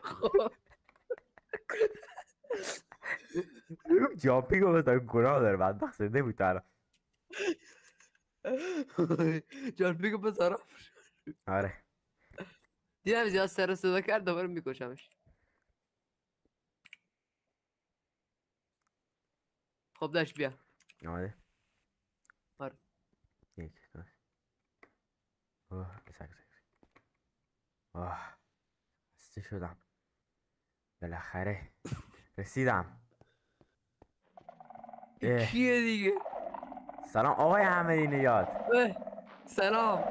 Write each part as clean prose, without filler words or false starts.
خب جامپینگ رو بزن گناه داره بدبخت زنده بود تا الان. جان بگو بذارم. آره دیدم زیاد سر و صدا کرد دوباره میکشمش. خب داشت بیا. آره آره یک دو بسک خسته شدم بالاخره رسیدم. این کیه دیگه؟ سلام آقای احمدی نژاد. سلام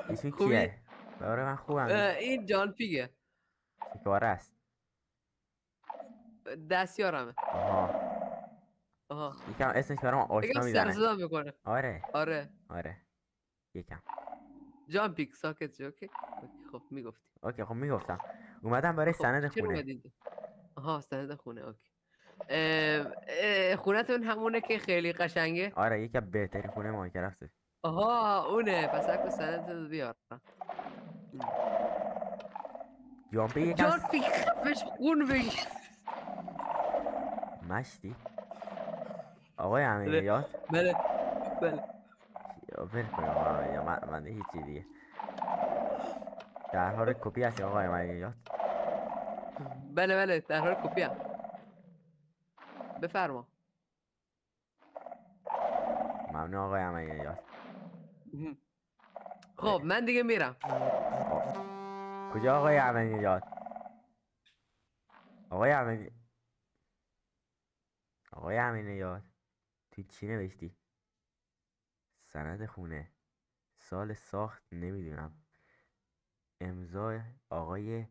ایشون خوبی؟ کیه؟ برای من خوبم. این جان پیگه. چی کاره است؟ دستیارمه. آها آها یکم اسمش برای من بگم آشنا سر میزنه. صدا میکنه. آره آره آره یکم. جان پیک ساکت شو. اوکی خب میگفتی. اوکی خب میگفتم اومدم برای خب سند چرا خونه. اومدی اینجا؟ آها سند خونه. اوکی خونتون همونه که خیلی قشنگه. آره یکی از بهترین خونه ما که رفته. آها اونه. پس اکو سند بیار. جامپی یکم جان پیک خفش خون بگی. مشتی آقای احمدی بله نژاد. بله بله ول کن آقا یا من هیچی دیگه. در حال کپی هستی آقای احمدی نژاد. بله بله در حال کپی ام. بفرما. ممنون آقای احمدی نژاد. خب من دیگه میرم. کجا آقای احمدی نژاد؟ آقای احمدی آقای احمدی نژاد توی چی نوشتی؟ سند خونه، سال ساخت نمیدونم، امضای آقای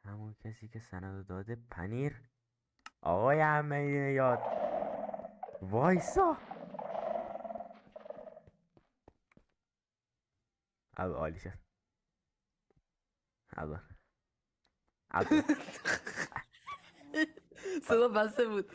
همون کسی که سند داده پنیر. آقای احمدی نژاد وایسا. او عالی شد. عبر عبر صدا بسته بود.